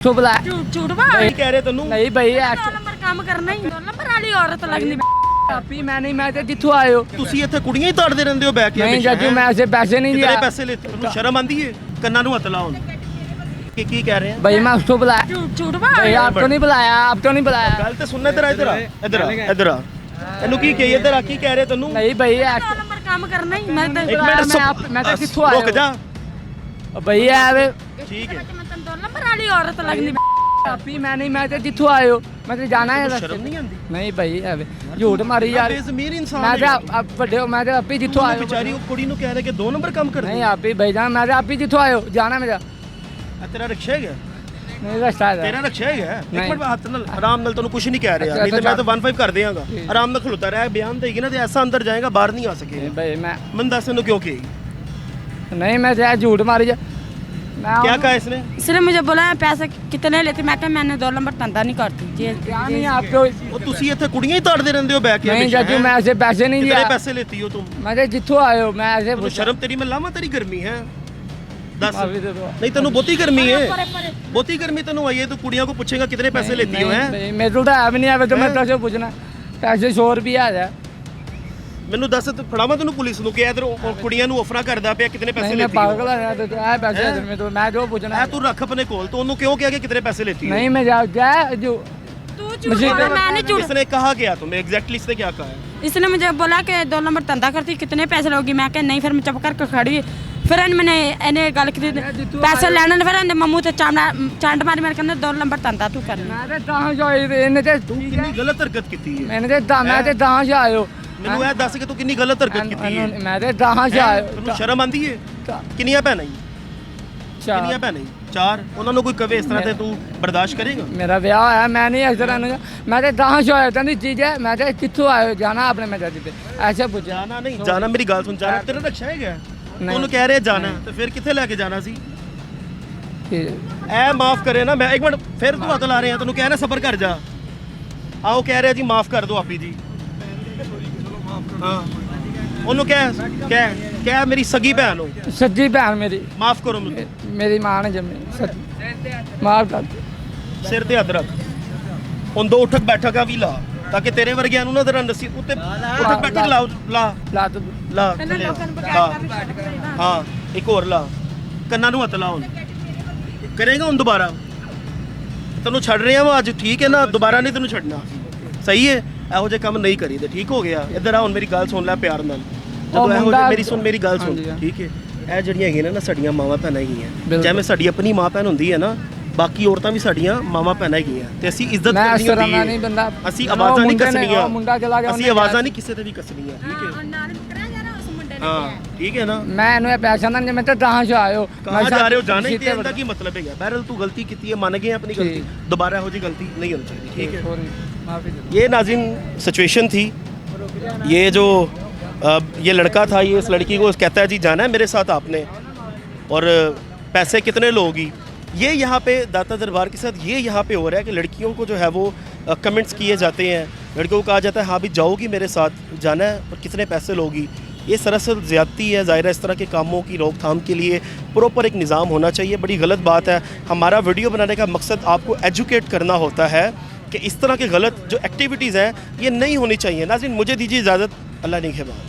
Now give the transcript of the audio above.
तो बुलाया झूठ बात नहीं कह रहे तैनू नहीं भाई दो नंबर काम करना ही दो नंबर वाली औरत लगनी आपी मैं नहीं मैं तो जिथों आए हो ਤੁਸੀਂ ਇੱਥੇ ਕੁੜੀਆਂ ਹੀ ਤਾੜਦੇ ਰਹਿੰਦੇ ਹੋ ਬੈ ਕੇ नहीं ਹਮੇਸ਼ਾ, चाचू ਹੈਂ? मैं ऐसे पैसे नहीं ਕਿਤਨੇ दिया ਪੈਸੇ ਲੈਤੇ ਤੁਹਾਨੂੰ ਸ਼ਰਮ ਆਂਦੀ ਹੈ ਕੰਨਾਂ ਨੂੰ ਹੱਥ ਲਾਉਣ ਕੀ ਕਹਿ ਰਹੇ ਆ भाई मैं उसको बुलाया झूठ बात भाई आपको नहीं बुलाया आपको नहीं बुलाया ਗੱਲ ਤੇ ਸੁਣਨਾ ਇੱਧਰ ਆ ਇੱਧਰ ਆ ਇੱਧਰ ਆ ਇੱਧਰ ਆ ਇਹਨੂੰ ਕੀ ਕਹੀ ਇੱਧਰ ਆ ਕੀ ਕਹਿ ਰਹੇ ਤੈਨੂੰ नहीं भाई दो नंबर काम करना ही मैं तो ਇੱਕ ਮਿੰਟ मैं तो किथों आया ਰੁਕ ਜਾ भैया ਠੀਕ ਹੈ दो नंबर वाली औरत लगनी आपी मैं नहीं मैं तो जिथों आए हो मैं तो जाना है रास्ते ਸ਼ਰਮ में। ਨਹੀਂ ਆਂਦੀ नहीं भाई झूठ मारी यार ਬੇਜ਼ਮੀਰ ਇਨਸਾਨ मैं ਹੈ तो आप बड़े हो मैं तो आपी जिथों आए हो ਵਿਚਾਰੀ ਉਹ ਕੁੜੀ ਨੂੰ ਕਹਿ ਰਹੇ ਕਿ 2 ਨੰਬਰ ਕੰਮ ਕਰਦੀ नहीं आपी भाई जान मैं तो आपी जिथों आए हो जाना मेरा ਆ ਤੇਰਾ ਰਿਕਸ਼ਾ ਹੈਗਾ नहीं रास्ता है ਤੇਰਾ ਰਿਕਸ਼ਾ ਹੈਗਾ ਇੱਕ ਨਹੀਂ। ਮਿੰਟ ਹੱਥ ਨਾਲ ਆਰਾਮ ਨਾਲ ਤੈਨੂੰ ਕੁਝ ਨਹੀਂ ਕਹਿ ਰਿਹਾ ਅੱਛਾ, ਨਹੀਂ ਤੇ ਮੈਂ ਅੱਛਾ। ਤਾਂ 15 ਕਰ ਦਿਆਂਗਾ ਆਰਾਮ ਨਾਲ ਖਲੋਤਾ ਰਹਿ ਬਿਆਨ ਦੇਗੀ ਨਾ ਤੇ ਐਸਾ ਅੰਦਰ ਜਾਏਗਾ ਬਾਹਰ ਨਹੀਂ ਆ ਸਕੇ नहीं भाई मैं ਮੈਨੂੰ ਦੱਸ ਇਹਨੂੰ ਕਿਉਂ ਕਹੀ नहीं मैं तो यार झूठ मारी जा मैं क्या कहा इसने इसने मुझे बोला पैसे कितने लेते मैं कहा मैंने दो नंबर धंधा नहीं करती जी क्या नहीं आपको ਉਹ ਤੁਸੀਂ ਇੱਥੇ ਕੁੜੀਆਂ ਹੀ ਤਾੜਦੇ ਰਹਿੰਦੇ ਹੋ ਬੈ ਕੇ नहीं ਹਮੇਸ਼ਾ, चाचू ਹੈਂ? मैं ऐसे पैसे नहीं कितने दिया पैसे लेती हो तुम मैं तो जिथों आए हो मैं ऐसे ਤੈਨੂੰ ਸ਼ਰਮ ਤੇਰੀ ਮੈਂ ਲਾਵਾਂ ਤੇਰੀ ਗਰਮੀ ਹੈ ਦੱਸ माफी दे दो ਨਹੀਂ ਤੈਨੂੰ ਬਹੁਤੀ ਗਰਮੀ ਹੈ ਬਹੁਤੀ ਗਰਮੀ ਤੈਨੂੰ ਆਈ ਹੈ ਤੂੰ ਕੁੜੀਆਂ को पूछेगा कितने पैसे लेती हो हैं नहीं, मेरे को तो है भी नहीं आवे तो मैं पैसे पूछना पैसे 100 रुपया आ जाए ਮੈਨੂੰ ਦੱਸ ਤੂੰ ਫੜਾਵਾਂ ਤੈਨੂੰ ਪੁਲਿਸ ਨੂੰ ਕਿ ਇਧਰ ਕੁੜੀਆਂ ਨੂੰ ਆਫਰਾਂ ਕਰਦਾ ਪਿਆ ਕਿਤਨੇ ਪੈਸੇ नहीं मैं लेती हो पागल है तो है पैसे इधर में तो मैं जो पूछना ਐ ਤੂੰ ਰੱਖ ਆਪਣੇ ਕੋਲ तो ਉਹਨੂੰ ਕਿਉਂ ਕਿਹਾ ਕਿ कितने पैसे लेती हो नहीं मैं जा जो तू झूठ बोला मैंने झूठ इसने कहा क्या तुम्हें एग्जैक्टली इसने क्या कहा है इसने मुझे बोला कि 2 नंबर धंधा करती कितने पैसे लोगी मैं कहा नहीं फिर मैं चुप करके खड़ी फिर मैंने इन्हें गल की पैसे लेने फिर इन्हें मम्मू ते चांड मारी मेरे कहने 2 नंबर धंधा तू करना मैं तो कहां से आए इन्हें तो ਤੂੰ ਕਿੰਨੀ ਗਲਤ ਹਰਕਤ ਕੀਤੀ ਹੈ मैंने तो मैं तो कहां से आए हो ਮੈਨੂੰ ਇਹ ਦੱਸ ਕਿ ਤੂੰ ਕਿੰਨੀ ਗਲਤ ਹਰਕਤ ਕੀਤੀ ਹੈ मैं तो कहां से आए हो ਤੈਨੂੰ ਸ਼ਰਮ ਆਂਦੀ ਹੈ ਕਿੰਨੀਆਂ ਭੈਣਾਂ ਹੀ ਕਿੰਨੀਆਂ ਭੈਣਾਂ ਹੀ 4 ਉਹਨਾਂ ਨੂੰ ਕੋਈ ਕਵੇ ਇਸ ਤਰ੍ਹਾਂ ਤੇ ਤੂੰ ਬਰਦਾਸ਼ਤ ਕਰੇਗਾ मेरा ब्याह है मैं नहीं इस तरह नहीं मैं तो कहां से आया था नहीं चीज है मैं तो किथों आए हो जाना अपने मैं जाते ऐसे पूछा ਜਾਣਾ ਨਹੀਂ ਜਾਣਾ ਮੇਰੀ ਗੱਲ ਸੁਣ ਜਾਣਾ ਤੇਰਾ ਰਕਸ਼ਾ ਹੈਗਾ ਉਹਨੂੰ ਕਹਿ ਰਹੇ ਜਾਣਾ ਤੇ ਫਿਰ ਕਿੱਥੇ ਲੈ ਕੇ ਜਾਣਾ ਸੀ ਐ ਮਾਫ ਕਰੇ ਨਾ ਮੈਂ ਇੱਕ ਮਿੰਟ ਫਿਰ ਤੂੰ ਹੱਥ ਲਾ ਰਿਹਾ ਤੈਨੂੰ ਕਹਿ ਰਿਹਾ ਸਬਰ ਕਰ ਜਾ ਆਓ ਕਹਿ ਰਿਹਾ ਜੀ ਮਾਫ ਕਰ ਦਿਓ ਆਪੀ ਜੀ ਹਾਂ ਉਹਨੂੰ ਕਹਿ ਮੇਰੀ ਸਗੀ ਭੈਣ ਨੂੰ सच्ची भैन मेरी ਮਾਫ ਕਰੋ ਮੈਨੂੰ मेरी मां ने जमी सच्ची माफ कर ਸਿਰ ਤੇ ਹੱਥ ਰੱਖ ਹੁਣ ਦੋ ਉਠਕ ਬੈਠਕਾਂ ਵੀ ਲਾ ਤਾਂ ਕਿ ਤੇਰੇ ਵਰਗਿਆਂ ਨੂੰ ਨਾ ਤੇਰਾ ਨਸੀ ਉੱਤੇ ਉਠਕ ਬੈਠਕ ਲਾ ला तो ਲਾ ਹਾਂ ਇੱਕ ਹੋਰ ਲਾ ਕੰਨਾਂ ਨੂੰ ਹੱਥ ਲਾ ਹੁਣ ਕਰੇਗਾ ਹੁਣ ਦੁਬਾਰਾ ਤੈਨੂੰ ਛੱਡ ਰਿਹਾ ਵਾ ਅੱਜ ਠੀਕ ਹੈ ਨਾ ਦੁਬਾਰਾ ਨਹੀਂ ਤੈਨੂੰ ਛੱਡਣਾ ਸਹੀ ਹੈ ਇਹੋ ਜਿਹੇ ਕੰਮ ਨਹੀਂ ਕਰੀਦੇ ਠੀਕ ਹੋ ਗਿਆ ਇੱਧਰ ਆ ਹੁਣ ਮੇਰੀ ਗੱਲ ਸੁਣ ਲੈ ਪਿਆਰ ਨਾਲ ਜਦੋਂ ਇਹੋ ਜਿਹੇ ਮੇਰੀ ਸੁਣ ਮੇਰੀ ਗੱਲ ਸੁਣ ਠੀਕ ਹੈ ਇਹ ਜਿਹੜੀਆਂ ਹੈਗੀਆਂ ਨਾ ਸਾਡੀਆਂ ਮਾਵਾਂ ਭੈਣਾਂ ਹੈਗੀਆਂ ਜਿਵੇਂ ਸਾਡੀ ਆਪਣੀ ਮਾਂ ਭੈਣ ਹੁੰਦੀ ਹੈ ਨਾ ਬਾਕੀ ਔਰਤਾਂ ਵੀ ਸਾਡੀਆਂ ਮਾਵਾਂ ਭੈਣਾਂ ਹੈਗੀਆਂ ਤੇ ਅਸੀਂ ਇੱਜ਼ਤ मैं ਕਰਨੀ इस तरह ਹੁੰਦੀ नहीं ਹੈ बंदा ਅਸੀਂ ਆਵਾਜ਼ਾਂ ਨਹੀਂ ਕੱਸਣੀਆਂ मुंडा चला गया ਅਸੀਂ ਆਵਾਜ਼ਾਂ ਨਹੀਂ ਕਿਸੇ ਤੇ ਵੀ ਕੱਸਣੀਆਂ ਠੀਕ ਹੈ ਹਾਂ ਠੀਕ ਹੈ ਨਾ मैं इन्हें पैसा ना मैं तो कहां से आए हो ਕਹਾਂ ਜਾ ਰਹੇ ਹੋ ਜਾਣਾ ਹੀ ਤੇ ਇਹਦਾ ਕੀ ਮਤਲਬ ਹੈਗਾ ਬਹਿਰਲ ਤੂੰ ਗਲਤੀ ਕੀਤੀ ਹੈ ਮੰਨ ਗਏ ਆਪਣੀ ਗਲਤੀ दोबारा ਇਹੋ ਜਿਹੀ ਗਲਤੀ नहीं होनी चाहिए ठीक है माफी दे ये नाज़रीन सिचुएशन थी ये जो ये लड़का था ये इस लड़की को कहता है जी जाना है मेरे साथ आपने और पैसे कितने लोगी ये यहाँ पे दाता दरबार के साथ ये यहाँ पे हो रहा है कि लड़कियों को जो है वो कमेंट्स किए जाते हैं लड़कियों को कहा जाता है हाँ भी जाओगी मेरे साथ जाना है और कितने पैसे लोगी ये सरासर ज़्यादती है ज़ाहिर है इस तरह के कामों की रोकथाम के लिए प्रॉपर एक निज़ाम होना चाहिए बड़ी गलत बात है हमारा वीडियो बनाने का मकसद आपको एजुकेट करना होता है कि इस तरह के गलत जो एक्टिविटीज़ हैं ये नहीं होनी चाहिए नाज़रीन मुझे दीजिए इजाज़त अल्लाह ने के बाद